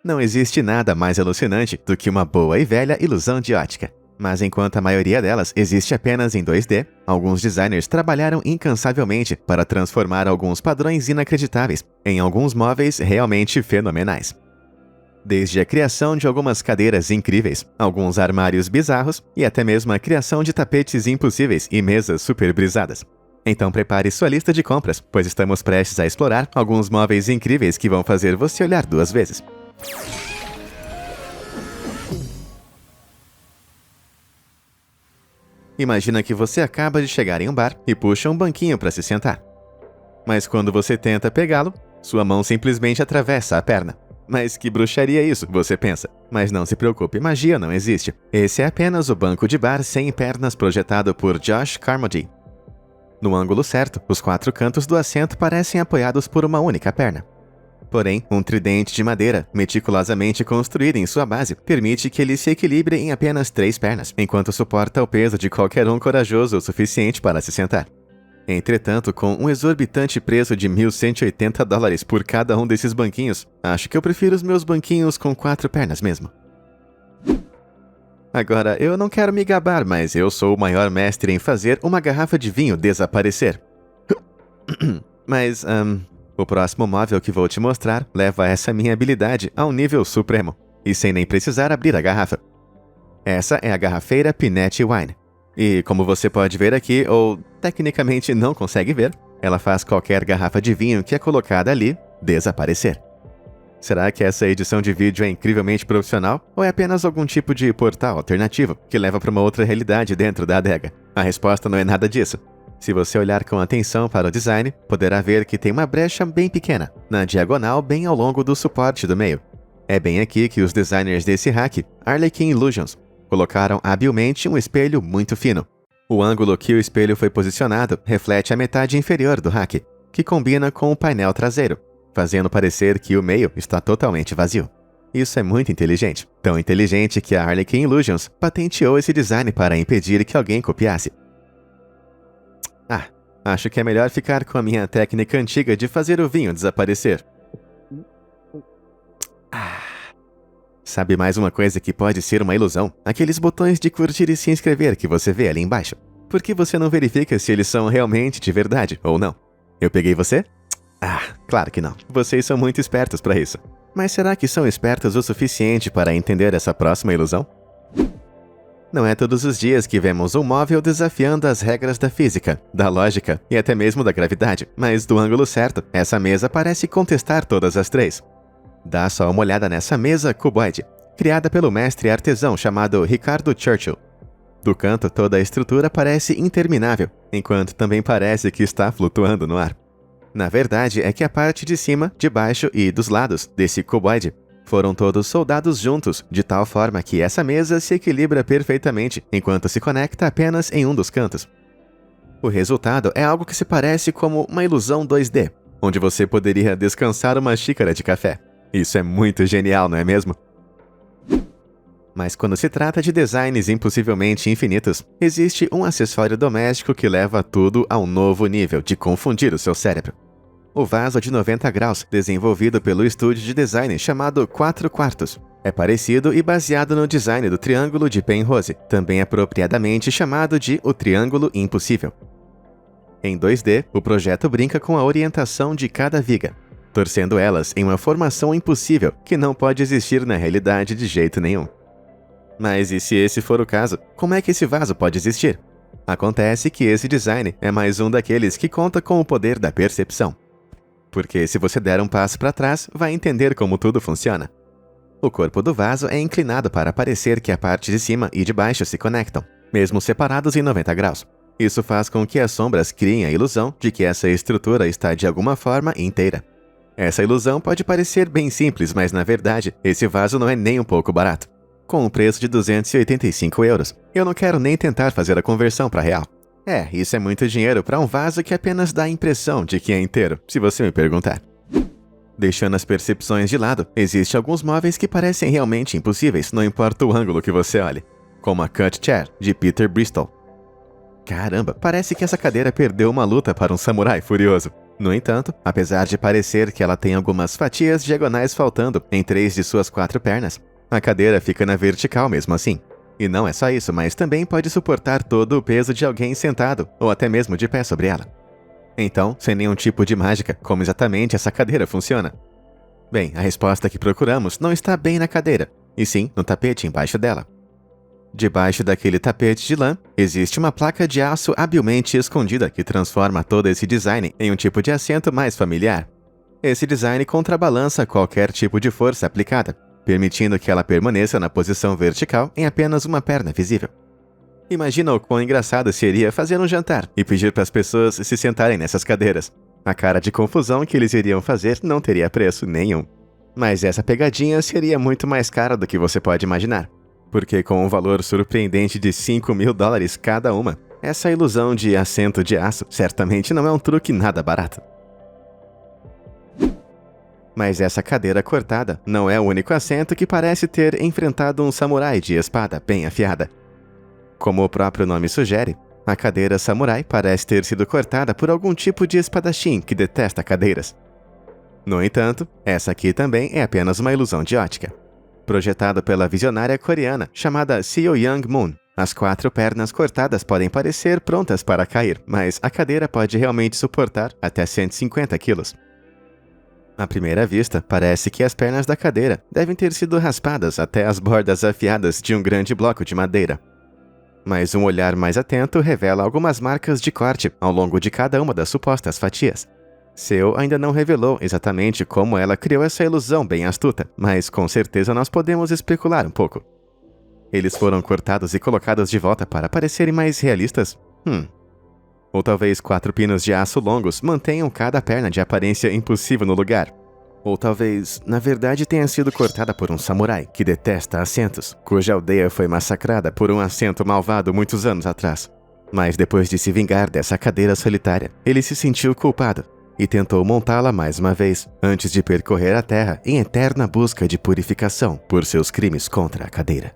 Não existe nada mais alucinante do que uma boa e velha ilusão de ótica. Mas enquanto a maioria delas existe apenas em 2D, alguns designers trabalharam incansavelmente para transformar alguns padrões inacreditáveis em alguns móveis realmente fenomenais. Desde a criação de algumas cadeiras incríveis, alguns armários bizarros e até mesmo a criação de tapetes impossíveis e mesas super brisadas. Então prepare sua lista de compras, pois estamos prestes a explorar alguns móveis incríveis que vão fazer você olhar 2 vezes. Imagina que você acaba de chegar em um bar e puxa um banquinho para se sentar. Mas quando você tenta pegá-lo, sua mão simplesmente atravessa a perna. Mas que bruxaria é isso, você pensa. Mas não se preocupe, magia não existe. Esse é apenas o banco de bar sem pernas projetado por Josh Carmody. No ângulo certo, os 4 cantos do assento parecem apoiados por uma única perna. Porém, um tridente de madeira, meticulosamente construído em sua base, permite que ele se equilibre em apenas 3 pernas, enquanto suporta o peso de qualquer um corajoso o suficiente para se sentar. Entretanto, com um exorbitante preço de $1.180 por cada um desses banquinhos, acho que eu prefiro os meus banquinhos com 4 pernas mesmo. Agora, eu não quero me gabar, mas eu sou o maior mestre em fazer uma garrafa de vinho desaparecer. Mas, o próximo móvel que vou te mostrar leva essa minha habilidade a um nível supremo, e sem nem precisar abrir a garrafa. Essa é a garrafeira Pinetti Wine. E como você pode ver aqui, ou tecnicamente não consegue ver, ela faz qualquer garrafa de vinho que é colocada ali desaparecer. Será que essa edição de vídeo é incrivelmente profissional, ou é apenas algum tipo de portal alternativo que leva para uma outra realidade dentro da adega? A resposta não é nada disso. Se você olhar com atenção para o design, poderá ver que tem uma brecha bem pequena, na diagonal bem ao longo do suporte do meio. É bem aqui que os designers desse hack, Harlequin Illusions, colocaram habilmente um espelho muito fino. O ângulo que o espelho foi posicionado reflete a metade inferior do hack, que combina com o painel traseiro, fazendo parecer que o meio está totalmente vazio. Isso é muito inteligente, tão inteligente que a Harlequin Illusions patenteou esse design para impedir que alguém copiasse. Acho que é melhor ficar com a minha técnica antiga de fazer o vinho desaparecer. Sabe mais uma coisa que pode ser uma ilusão? Aqueles botões de curtir e se inscrever que você vê ali embaixo. Por que você não verifica se eles são realmente de verdade ou não? Eu peguei você? Claro que não. Vocês são muito espertos para isso. Mas será que são espertos o suficiente para entender essa próxima ilusão? Não é todos os dias que vemos um móvel desafiando as regras da física, da lógica e até mesmo da gravidade, mas do ângulo certo, essa mesa parece contestar todas as 3. Dá só uma olhada nessa mesa cuboide, criada pelo mestre artesão chamado Ricardo Churchill. Do canto, toda a estrutura parece interminável, enquanto também parece que está flutuando no ar. Na verdade, é que a parte de cima, de baixo e dos lados desse cuboide foram todos soldados juntos, de tal forma que essa mesa se equilibra perfeitamente, enquanto se conecta apenas em um dos cantos. O resultado é algo que se parece como uma ilusão 2D, onde você poderia descansar uma xícara de café. Isso é muito genial, não é mesmo? Mas quando se trata de designs impossivelmente infinitos, existe um acessório doméstico que leva tudo a um novo nível de confundir o seu cérebro. O vaso de 90 graus, desenvolvido pelo estúdio de design chamado 4 quartos. É parecido e baseado no design do Triângulo de Penrose, também apropriadamente chamado de o Triângulo Impossível. Em 2D, o projeto brinca com a orientação de cada viga, torcendo elas em uma formação impossível que não pode existir na realidade de jeito nenhum. Mas e se esse for o caso, como é que esse vaso pode existir? Acontece que esse design é mais um daqueles que conta com o poder da percepção. Porque se você der um passo para trás, vai entender como tudo funciona. O corpo do vaso é inclinado para parecer que a parte de cima e de baixo se conectam, mesmo separados em 90 graus. Isso faz com que as sombras criem a ilusão de que essa estrutura está de alguma forma inteira. Essa ilusão pode parecer bem simples, mas na verdade, esse vaso não é nem um pouco barato. Com um preço de €285, eu não quero nem tentar fazer a conversão para real. Isso é muito dinheiro para um vaso que apenas dá a impressão de que é inteiro, se você me perguntar. Deixando as percepções de lado, existem alguns móveis que parecem realmente impossíveis, não importa o ângulo que você olhe, como a Cut Chair, de Peter Bristol. Caramba, parece que essa cadeira perdeu uma luta para um samurai furioso. No entanto, apesar de parecer que ela tem algumas fatias diagonais faltando em 3 de suas 4 pernas, a cadeira fica na vertical mesmo assim. E não é só isso, mas também pode suportar todo o peso de alguém sentado, ou até mesmo de pé sobre ela. Então, sem nenhum tipo de mágica, como exatamente essa cadeira funciona? Bem, a resposta que procuramos não está bem na cadeira, e sim no tapete embaixo dela. Debaixo daquele tapete de lã, existe uma placa de aço habilmente escondida que transforma todo esse design em um tipo de assento mais familiar. Esse design contrabalança qualquer tipo de força aplicada, permitindo que ela permaneça na posição vertical em apenas uma perna visível. Imagina o quão engraçado seria fazer um jantar e pedir para as pessoas se sentarem nessas cadeiras. A cara de confusão que eles iriam fazer não teria preço nenhum. Mas essa pegadinha seria muito mais cara do que você pode imaginar. Porque com um valor surpreendente de $5.000 cada uma, essa ilusão de assento de aço certamente não é um truque nada barato. Mas essa cadeira cortada não é o único assento que parece ter enfrentado um samurai de espada bem afiada. Como o próprio nome sugere, a cadeira samurai parece ter sido cortada por algum tipo de espadachim que detesta cadeiras. No entanto, essa aqui também é apenas uma ilusão de ótica. Projetada pela visionária coreana chamada Seo Young-moon, as 4 pernas cortadas podem parecer prontas para cair, mas a cadeira pode realmente suportar até 150 quilos. À primeira vista, parece que as pernas da cadeira devem ter sido raspadas até as bordas afiadas de um grande bloco de madeira. Mas um olhar mais atento revela algumas marcas de corte ao longo de cada uma das supostas fatias. Seo ainda não revelou exatamente como ela criou essa ilusão bem astuta, mas com certeza nós podemos especular um pouco. Eles foram cortados e colocados de volta para parecerem mais realistas? Ou talvez 4 pinos de aço longos mantenham cada perna de aparência impossível no lugar. Ou talvez, na verdade, tenha sido cortada por um samurai que detesta assentos, cuja aldeia foi massacrada por um assento malvado muitos anos atrás. Mas depois de se vingar dessa cadeira solitária, ele se sentiu culpado e tentou montá-la mais uma vez, antes de percorrer a terra em eterna busca de purificação por seus crimes contra a cadeira.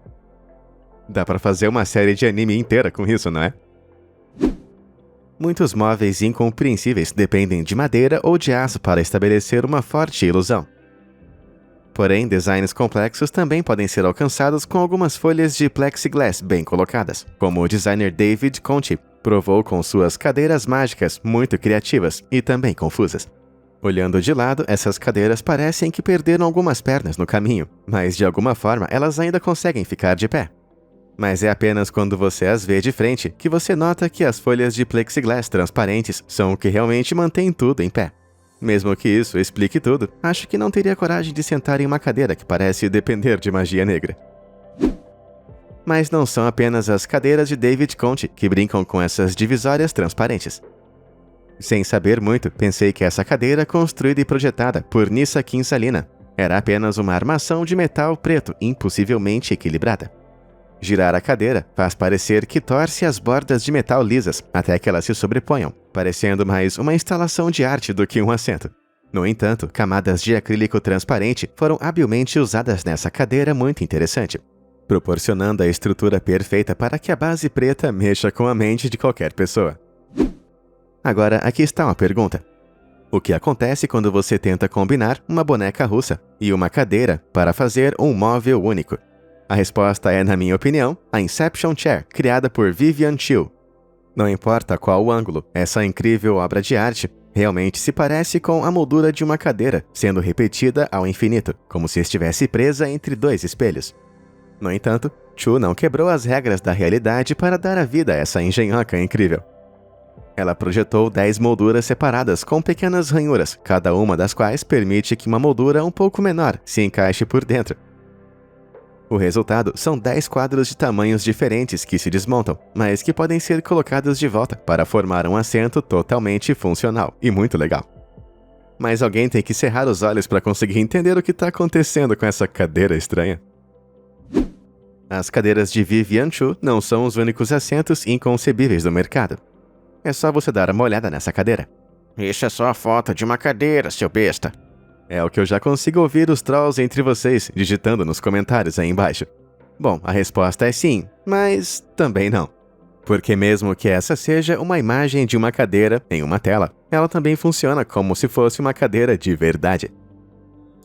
Dá pra fazer uma série de anime inteira com isso, não é? Muitos móveis incompreensíveis dependem de madeira ou de aço para estabelecer uma forte ilusão. Porém, designs complexos também podem ser alcançados com algumas folhas de plexiglass bem colocadas, como o designer David Conte provou com suas cadeiras mágicas muito criativas e também confusas. Olhando de lado, essas cadeiras parecem que perderam algumas pernas no caminho, mas de alguma forma elas ainda conseguem ficar de pé. Mas é apenas quando você as vê de frente que você nota que as folhas de plexiglass transparentes são o que realmente mantém tudo em pé. Mesmo que isso explique tudo, acho que não teria coragem de sentar em uma cadeira que parece depender de magia negra. Mas não são apenas as cadeiras de David Conte que brincam com essas divisórias transparentes. Sem saber muito, pensei que essa cadeira, construída e projetada por Nissa Kinsalina, era apenas uma armação de metal preto impossivelmente equilibrada. Girar a cadeira faz parecer que torce as bordas de metal lisas até que elas se sobreponham, parecendo mais uma instalação de arte do que um assento. No entanto, camadas de acrílico transparente foram habilmente usadas nessa cadeira muito interessante, proporcionando a estrutura perfeita para que a base preta mexa com a mente de qualquer pessoa. Agora, aqui está uma pergunta. O que acontece quando você tenta combinar uma boneca russa e uma cadeira para fazer um móvel único? A resposta é, na minha opinião, a Inception Chair, criada por Vivian Chiu. Não importa qual o ângulo, essa incrível obra de arte realmente se parece com a moldura de uma cadeira, sendo repetida ao infinito, como se estivesse presa entre 2 espelhos. No entanto, Chu não quebrou as regras da realidade para dar a vida a essa engenhoca incrível. Ela projetou 10 molduras separadas com pequenas ranhuras, cada uma das quais permite que uma moldura um pouco menor se encaixe por dentro. O resultado são 10 quadros de tamanhos diferentes que se desmontam, mas que podem ser colocados de volta para formar um assento totalmente funcional e muito legal. Mas alguém tem que cerrar os olhos para conseguir entender o que está acontecendo com essa cadeira estranha. As cadeiras de Vivian Chu não são os únicos assentos inconcebíveis do mercado. É só você dar uma olhada nessa cadeira. Isso é só a foto de uma cadeira, seu besta. É o que eu já consigo ouvir os trolls entre vocês digitando nos comentários aí embaixo. Bom, a resposta é sim, mas também não. Porque mesmo que essa seja uma imagem de uma cadeira em uma tela, ela também funciona como se fosse uma cadeira de verdade.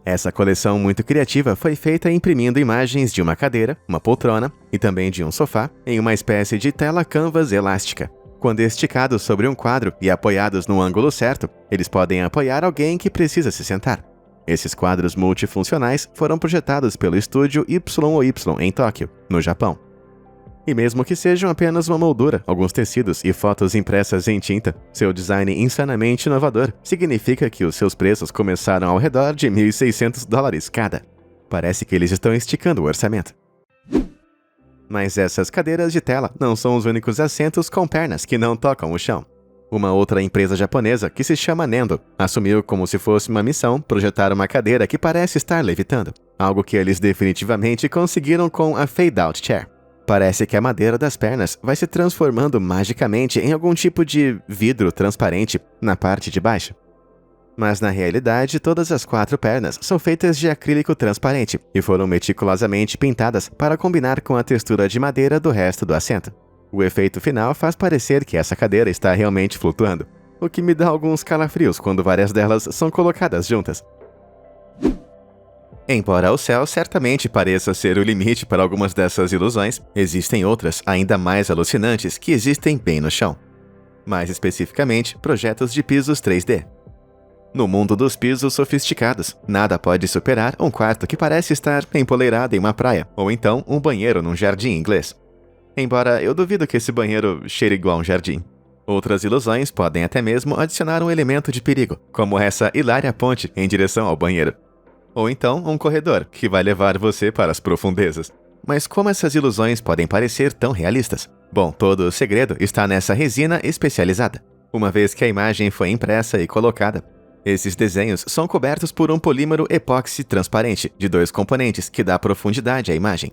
Essa coleção muito criativa foi feita imprimindo imagens de uma cadeira, uma poltrona e também de um sofá em uma espécie de tela canvas elástica. Quando esticados sobre um quadro e apoiados no ângulo certo, eles podem apoiar alguém que precisa se sentar. Esses quadros multifuncionais foram projetados pelo estúdio YOY em Tóquio, no Japão. E mesmo que sejam apenas uma moldura, alguns tecidos e fotos impressas em tinta, seu design insanamente inovador significa que os seus preços começaram ao redor de $1.600 cada. Parece que eles estão esticando o orçamento. Mas essas cadeiras de tela não são os únicos assentos com pernas que não tocam o chão. Uma outra empresa japonesa, que se chama Nendo, assumiu como se fosse uma missão projetar uma cadeira que parece estar levitando, algo que eles definitivamente conseguiram com a Fade-Out Chair. Parece que a madeira das pernas vai se transformando magicamente em algum tipo de vidro transparente na parte de baixo. Mas na realidade, todas as 4 pernas são feitas de acrílico transparente e foram meticulosamente pintadas para combinar com a textura de madeira do resto do assento. O efeito final faz parecer que essa cadeira está realmente flutuando, o que me dá alguns calafrios quando várias delas são colocadas juntas. Embora o céu certamente pareça ser o limite para algumas dessas ilusões, existem outras ainda mais alucinantes que existem bem no chão. Mais especificamente, projetos de pisos 3D. No mundo dos pisos sofisticados, nada pode superar um quarto que parece estar empoleirado em uma praia, ou então um banheiro num jardim inglês. Embora eu duvido que esse banheiro cheire igual um jardim. Outras ilusões podem até mesmo adicionar um elemento de perigo, como essa hilária ponte em direção ao banheiro. Ou então um corredor, que vai levar você para as profundezas. Mas como essas ilusões podem parecer tão realistas? Bom, todo o segredo está nessa resina especializada. Uma vez que a imagem foi impressa e colocada, esses desenhos são cobertos por um polímero epóxi transparente de 2 componentes que dá profundidade à imagem.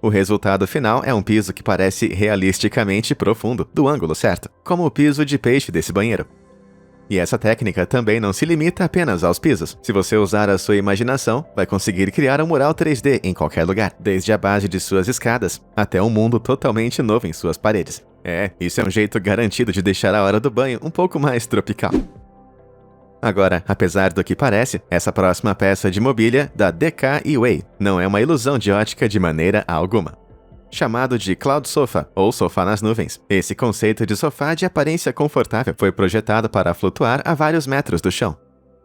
O resultado final é um piso que parece realisticamente profundo, do ângulo certo, como o piso de peixe desse banheiro. E essa técnica também não se limita apenas aos pisos. Se você usar a sua imaginação, vai conseguir criar um mural 3D em qualquer lugar, desde a base de suas escadas até um mundo totalmente novo em suas paredes. Isso é um jeito garantido de deixar a hora do banho um pouco mais tropical. Agora, apesar do que parece, essa próxima peça de mobília da DK Iway não é uma ilusão de ótica de maneira alguma. Chamado de Cloud Sofa, ou sofá nas nuvens. Esse conceito de sofá de aparência confortável foi projetado para flutuar a vários metros do chão.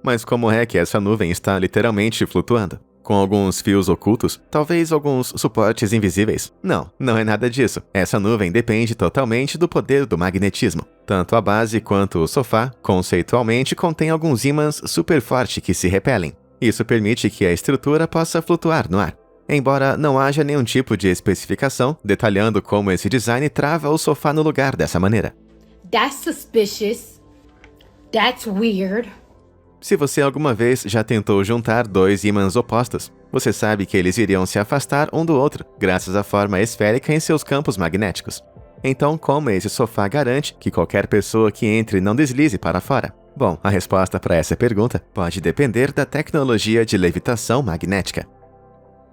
Mas como é que essa nuvem está literalmente flutuando? Com alguns fios ocultos? Talvez alguns suportes invisíveis? Não é nada disso. Essa nuvem depende totalmente do poder do magnetismo. Tanto a base quanto o sofá, conceitualmente, contém alguns ímãs super fortes que se repelem. Isso permite que a estrutura possa flutuar no ar. Embora não haja nenhum tipo de especificação detalhando como esse design trava o sofá no lugar dessa maneira. That's suspicious. That's weird. Se você alguma vez já tentou juntar 2 ímãs opostos, você sabe que eles iriam se afastar um do outro, graças à forma esférica em seus campos magnéticos. Então, como esse sofá garante que qualquer pessoa que entre não deslize para fora? Bom, a resposta para essa pergunta pode depender da tecnologia de levitação magnética.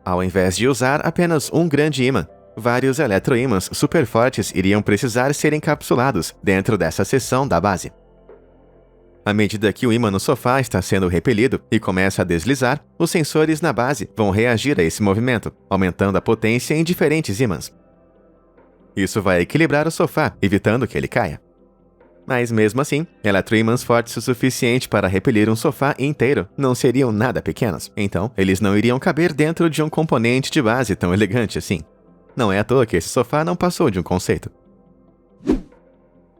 Ao invés de usar apenas um grande ímã, vários eletroímãs super fortes iriam precisar ser encapsulados dentro dessa seção da base. À medida que o ímã no sofá está sendo repelido e começa a deslizar, os sensores na base vão reagir a esse movimento, aumentando a potência em diferentes ímãs. Isso vai equilibrar o sofá, evitando que ele caia. Mas mesmo assim, eletroímãs fortes o suficiente para repelir um sofá inteiro não seriam nada pequenos, então eles não iriam caber dentro de um componente de base tão elegante assim. Não é à toa que esse sofá não passou de um conceito.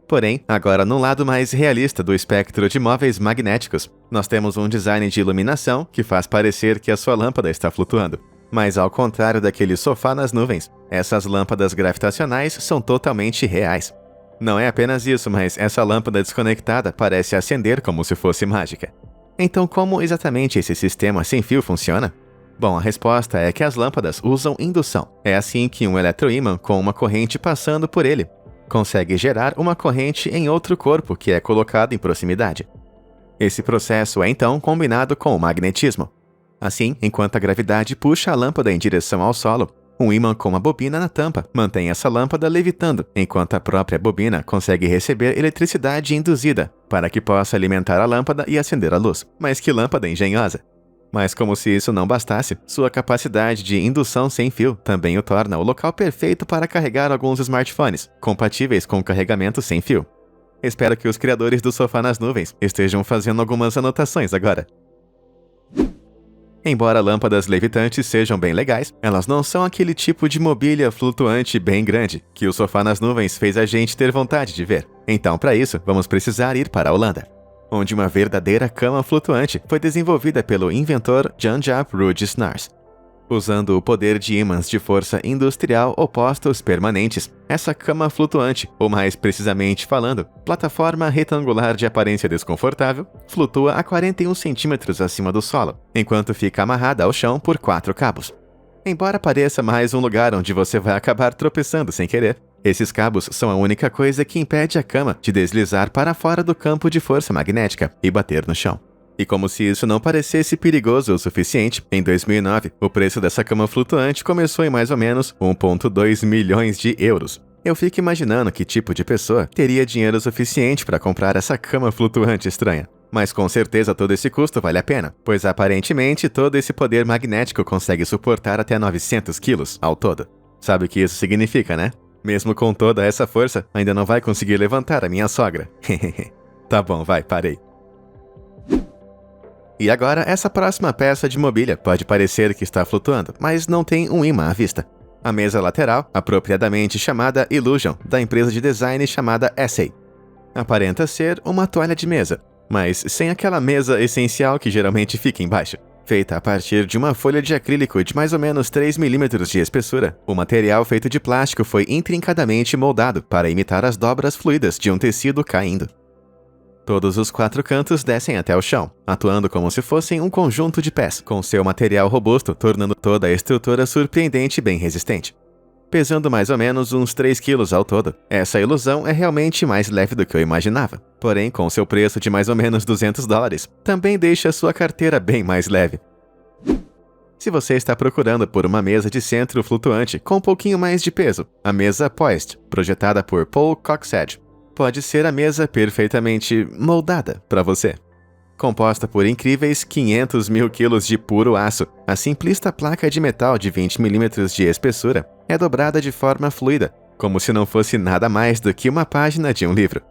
Porém, agora no lado mais realista do espectro de móveis magnéticos, nós temos um design de iluminação que faz parecer que a sua lâmpada está flutuando. Mas ao contrário daquele sofá nas nuvens, essas lâmpadas gravitacionais são totalmente reais. Não é apenas isso, mas essa lâmpada desconectada parece acender como se fosse mágica. Então, como exatamente esse sistema sem fio funciona? Bom, a resposta é que as lâmpadas usam indução. É assim que um eletroímã com uma corrente passando por ele consegue gerar uma corrente em outro corpo que é colocado em proximidade. Esse processo é então combinado com o magnetismo. Assim, enquanto a gravidade puxa a lâmpada em direção ao solo, um ímã com uma bobina na tampa mantém essa lâmpada levitando, enquanto a própria bobina consegue receber eletricidade induzida para que possa alimentar a lâmpada e acender a luz. Mas que lâmpada engenhosa! Mas como se isso não bastasse, sua capacidade de indução sem fio também o torna o local perfeito para carregar alguns smartphones, compatíveis com carregamento sem fio. Espero que os criadores do Sofá nas Nuvens estejam fazendo algumas anotações agora. Embora lâmpadas levitantes sejam bem legais, elas não são aquele tipo de mobília flutuante bem grande que o Sofá nas Nuvens fez a gente ter vontade de ver. Então, para isso, vamos precisar ir para a Holanda, onde uma verdadeira cama flutuante foi desenvolvida pelo inventor Jan-Jaap Roodje-Snaers. Usando o poder de ímãs de força industrial opostos permanentes, essa cama flutuante, ou mais precisamente falando, plataforma retangular de aparência desconfortável, flutua a 41 centímetros acima do solo, enquanto fica amarrada ao chão por 4 cabos. Embora pareça mais um lugar onde você vai acabar tropeçando sem querer, esses cabos são a única coisa que impede a cama de deslizar para fora do campo de força magnética e bater no chão. E como se isso não parecesse perigoso o suficiente, em 2009, o preço dessa cama flutuante começou em mais ou menos 1,2 milhões de euros. Eu fico imaginando que tipo de pessoa teria dinheiro suficiente para comprar essa cama flutuante estranha. Mas com certeza todo esse custo vale a pena, pois aparentemente todo esse poder magnético consegue suportar até 900 quilos ao todo. Sabe o que isso significa, né? Mesmo com toda essa força, ainda não vai conseguir levantar a minha sogra. Tá bom, vai, parei. E agora, essa próxima peça de mobília pode parecer que está flutuando, mas não tem um imã à vista. A mesa lateral, apropriadamente chamada Illusion, da empresa de design chamada Essay. Aparenta ser uma toalha de mesa, mas sem aquela mesa essencial que geralmente fica embaixo. Feita a partir de uma folha de acrílico de mais ou menos 3 milímetros de espessura, o material feito de plástico foi intrincadamente moldado para imitar as dobras fluidas de um tecido caindo. Todos os 4 cantos descem até o chão, atuando como se fossem um conjunto de pés, com seu material robusto, tornando toda a estrutura surpreendente e bem resistente. Pesando mais ou menos uns 3 quilos ao todo, essa ilusão é realmente mais leve do que eu imaginava. Porém, com seu preço de mais ou menos $200, também deixa sua carteira bem mais leve. Se você está procurando por uma mesa de centro flutuante com um pouquinho mais de peso, a mesa Poised, projetada por Paul Coxedge, pode ser a mesa perfeitamente moldada para você. Composta por incríveis 500 mil quilos de puro aço, a simplista placa de metal de 20 milímetros de espessura é dobrada de forma fluida, como se não fosse nada mais do que uma página de um livro.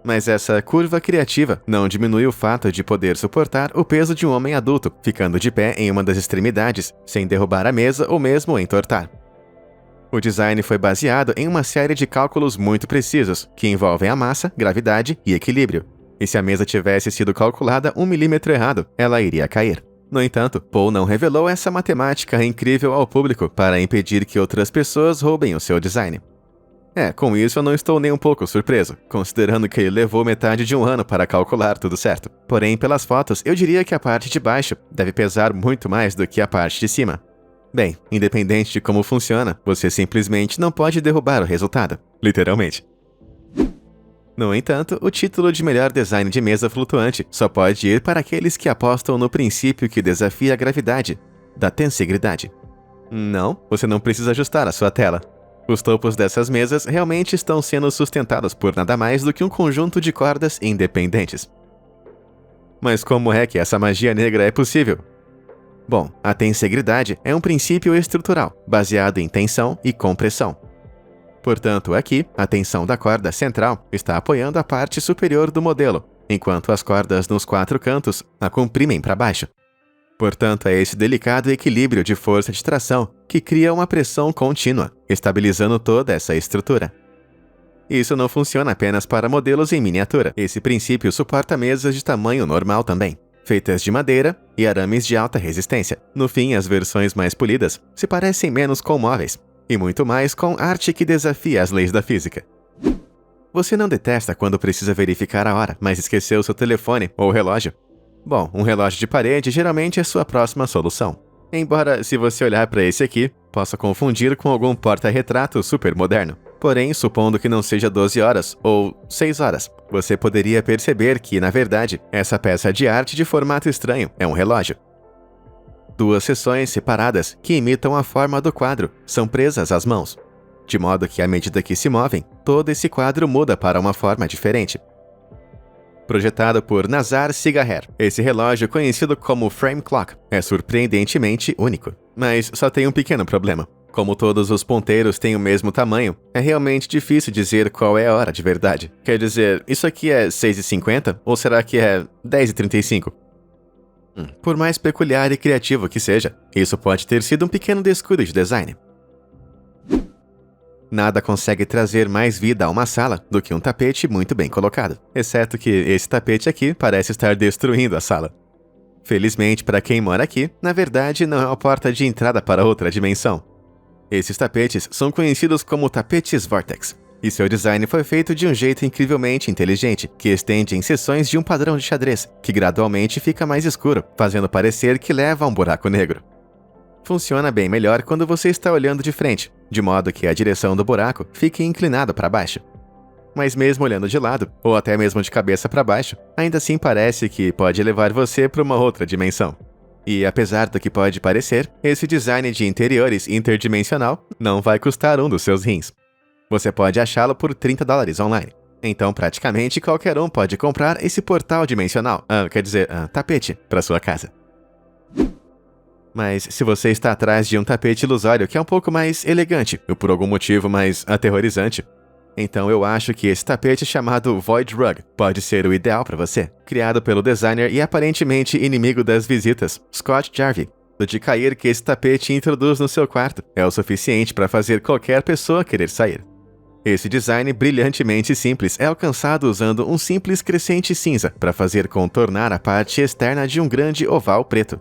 Mas essa curva criativa não diminui o fato de poder suportar o peso de um homem adulto, ficando de pé em uma das extremidades, sem derrubar a mesa ou mesmo entortar. O design foi baseado em uma série de cálculos muito precisos, que envolvem a massa, gravidade e equilíbrio. E se a mesa tivesse sido calculada 1 milímetro errado, ela iria cair. No entanto, Paul não revelou essa matemática incrível ao público para impedir que outras pessoas roubem o seu design. Com isso eu não estou nem um pouco surpreso, considerando que ele levou metade de um ano para calcular tudo certo. Porém, pelas fotos, eu diria que a parte de baixo deve pesar muito mais do que a parte de cima. Bem, independente de como funciona, você simplesmente não pode derrubar o resultado, literalmente. No entanto, o título de melhor design de mesa flutuante só pode ir para aqueles que apostam no princípio que desafia a gravidade, da tensegridade. Não, você não precisa ajustar a sua tela. Os topos dessas mesas realmente estão sendo sustentados por nada mais do que um conjunto de cordas independentes. Mas como é que essa magia negra é possível? Bom, a tensegridade é um princípio estrutural, baseado em tensão e compressão. Portanto, aqui, a tensão da corda central está apoiando a parte superior do modelo, enquanto as cordas nos 4 cantos a comprimem para baixo. Portanto, é esse delicado equilíbrio de força de tração que cria uma pressão contínua, estabilizando toda essa estrutura. Isso não funciona apenas para modelos em miniatura. Esse princípio suporta mesas de tamanho normal também, feitas de madeira e arames de alta resistência. No fim, as versões mais polidas se parecem menos com móveis, e muito mais com arte que desafia as leis da física. Você não detesta quando precisa verificar a hora, mas esqueceu seu telefone ou relógio? Bom, um relógio de parede geralmente é sua próxima solução. Embora, se você olhar para esse aqui, possa confundir com algum porta-retrato super moderno. Porém, supondo que não seja 12 horas ou 6 horas, você poderia perceber que, na verdade, essa peça de arte de formato estranho é um relógio. 2 seções separadas que imitam a forma do quadro são presas às mãos, de modo que, à medida que se movem, todo esse quadro muda para uma forma diferente. projetado por Nazar Sigaher. Esse relógio, conhecido como Frame Clock, é surpreendentemente único. Mas só tem um pequeno problema. Como todos os ponteiros têm o mesmo tamanho, é realmente difícil dizer qual é a hora de verdade. Quer dizer, isso aqui é 6h50 ou será que é 10h35? Por mais peculiar e criativo que seja, isso pode ter sido um pequeno descuido de design. Nada consegue trazer mais vida a uma sala do que um tapete muito bem colocado, exceto que esse tapete aqui parece estar destruindo a sala. Felizmente para quem mora aqui, na verdade não é uma porta de entrada para outra dimensão. Esses tapetes são conhecidos como tapetes Vortex, e seu design foi feito de um jeito incrivelmente inteligente, que estende em seções de um padrão de xadrez, que gradualmente fica mais escuro, fazendo parecer que leva a um buraco negro. Funciona bem melhor quando você está olhando de frente, de modo que a direção do buraco fique inclinada para baixo. Mas mesmo olhando de lado, ou até mesmo de cabeça para baixo, ainda assim parece que pode levar você para uma outra dimensão. E apesar do que pode parecer, esse design de interiores interdimensional não vai custar um dos seus rins. Você pode achá-lo por $30 online. Então praticamente qualquer um pode comprar esse portal dimensional, tapete, para sua casa. Mas se você está atrás de um tapete ilusório que é um pouco mais elegante, ou por algum motivo mais aterrorizante, então eu acho que esse tapete chamado Void Rug pode ser o ideal para você. Criado pelo designer e aparentemente inimigo das visitas, Scott Jarvie, o de cair que esse tapete introduz no seu quarto é o suficiente para fazer qualquer pessoa querer sair. Esse design brilhantemente simples é alcançado usando um simples crescente cinza para fazer contornar a parte externa de um grande oval preto.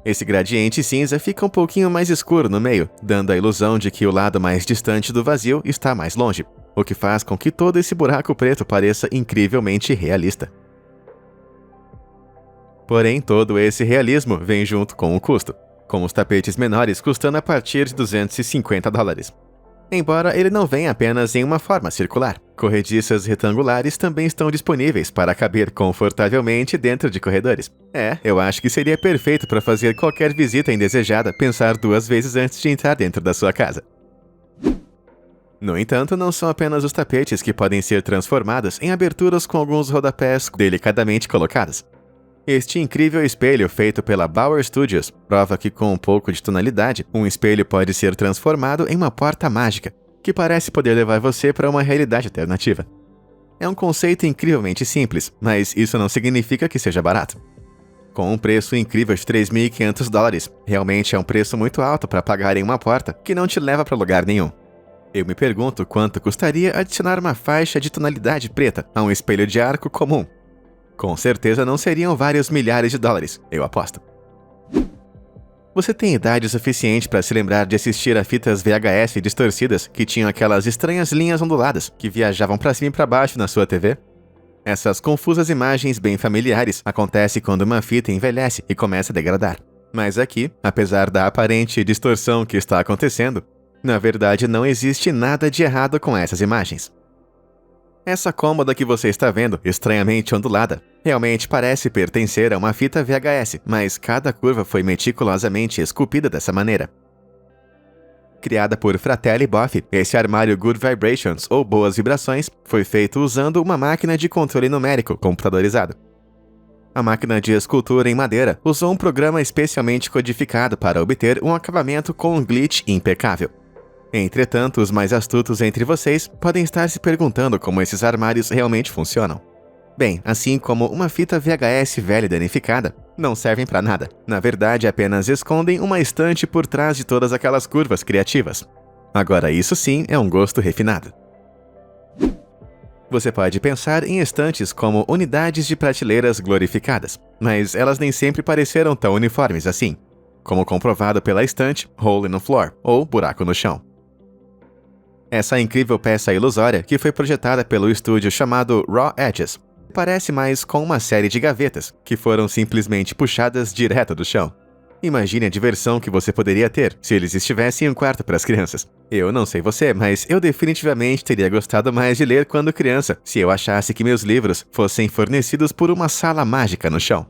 Esse gradiente cinza fica um pouquinho mais escuro no meio, dando a ilusão de que o lado mais distante do vazio está mais longe, o que faz com que todo esse buraco preto pareça incrivelmente realista. Porém, todo esse realismo vem junto com o custo, com os tapetes menores custando a partir de $250. Embora ele não venha apenas em uma forma circular, corrediças retangulares também estão disponíveis para caber confortavelmente dentro de corredores. Eu acho que seria perfeito para fazer qualquer visita indesejada pensar 2 vezes antes de entrar dentro da sua casa. No entanto, não são apenas os tapetes que podem ser transformados em aberturas com alguns rodapés delicadamente colocados. Este incrível espelho feito pela Bauer Studios prova que com um pouco de tonalidade, um espelho pode ser transformado em uma porta mágica, que parece poder levar você para uma realidade alternativa. É um conceito incrivelmente simples, mas isso não significa que seja barato. Com um preço incrível de $3.500, realmente é um preço muito alto para pagar em uma porta que não te leva para lugar nenhum. Eu me pergunto quanto custaria adicionar uma faixa de tonalidade preta a um espelho de arco comum. Com certeza não seriam vários milhares de dólares, eu aposto. Você tem idade suficiente para se lembrar de assistir a fitas VHS distorcidas que tinham aquelas estranhas linhas onduladas que viajavam para cima e para baixo na sua TV? Essas confusas imagens bem familiares acontecem quando uma fita envelhece e começa a degradar. Mas aqui, apesar da aparente distorção que está acontecendo, na verdade não existe nada de errado com essas imagens. Essa cômoda que você está vendo, estranhamente ondulada, realmente parece pertencer a uma fita VHS, mas cada curva foi meticulosamente esculpida dessa maneira. Criada por Fratelli Boff, esse armário Good Vibrations, ou Boas Vibrações, foi feito usando uma máquina de controle numérico computadorizado. A máquina de escultura em madeira usou um programa especialmente codificado para obter um acabamento com um glitch impecável. Entretanto, os mais astutos entre vocês podem estar se perguntando como esses armários realmente funcionam. Bem, assim como uma fita VHS velha e danificada, não servem para nada. Na verdade, apenas escondem uma estante por trás de todas aquelas curvas criativas. Agora, isso sim é um gosto refinado. Você pode pensar em estantes como unidades de prateleiras glorificadas, mas elas nem sempre pareceram tão uniformes assim, como comprovado pela estante Hole in the Floor, ou buraco no chão. Essa incrível peça ilusória, que foi projetada pelo estúdio chamado Raw Edges, parece mais com uma série de gavetas, que foram simplesmente puxadas direto do chão. Imagine a diversão que você poderia ter se eles estivessem em um quarto para as crianças. Eu não sei você, mas eu definitivamente teria gostado mais de ler quando criança, se eu achasse que meus livros fossem fornecidos por uma sala mágica no chão.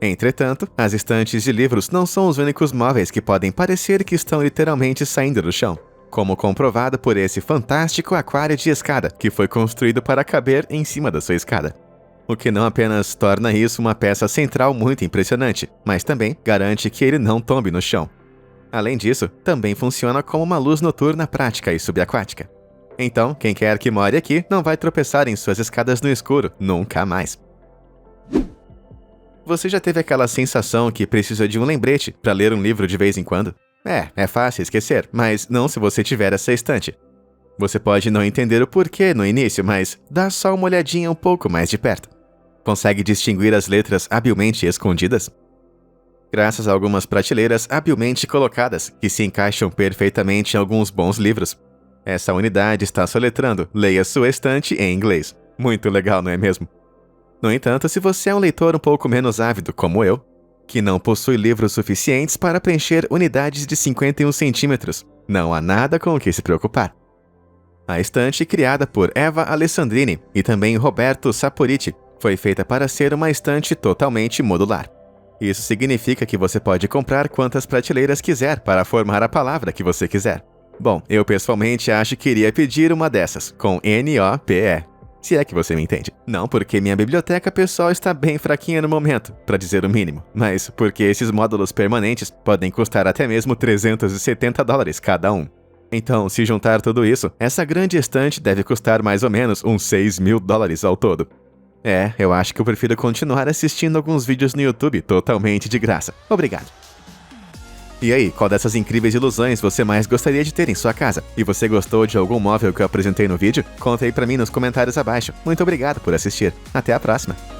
Entretanto, as estantes de livros não são os únicos móveis que podem parecer que estão literalmente saindo do chão. como comprovado por esse fantástico aquário de escada que foi construído para caber em cima da sua escada. O que não apenas torna isso uma peça central muito impressionante, mas também garante que ele não tombe no chão. Além disso, também funciona como uma luz noturna prática e subaquática. Então, quem quer que more aqui não vai tropeçar em suas escadas no escuro, nunca mais. Você já teve aquela sensação que precisa de um lembrete para ler um livro de vez em quando? É fácil esquecer, mas não se você tiver essa estante. Você pode não entender o porquê no início, mas dá só uma olhadinha um pouco mais de perto. Consegue distinguir as letras habilmente escondidas? Graças a algumas prateleiras habilmente colocadas, que se encaixam perfeitamente em alguns bons livros. Essa unidade está soletrando "Leia sua estante" em inglês. Muito legal, não é mesmo? No entanto, se você é um leitor um pouco menos ávido, como eu, que não possui livros suficientes para preencher unidades de 51 centímetros, não há nada com o que se preocupar. A estante, criada por Eva Alessandrini e também Roberto Saporiti, foi feita para ser uma estante totalmente modular. Isso significa que você pode comprar quantas prateleiras quiser para formar a palavra que você quiser. Bom, eu pessoalmente acho que iria pedir uma dessas, com NOPE. Se é que você me entende. Não porque minha biblioteca pessoal está bem fraquinha no momento, para dizer o mínimo, mas porque esses módulos permanentes podem custar até mesmo $370 cada um. Então, se juntar tudo isso, essa grande estante deve custar mais ou menos uns $6.000 ao todo. Eu acho que eu prefiro continuar assistindo alguns vídeos no YouTube totalmente de graça. Obrigado. E aí, qual dessas incríveis ilusões você mais gostaria de ter em sua casa? E você gostou de algum móvel que eu apresentei no vídeo? Conta aí pra mim nos comentários abaixo. Muito obrigado por assistir. Até a próxima!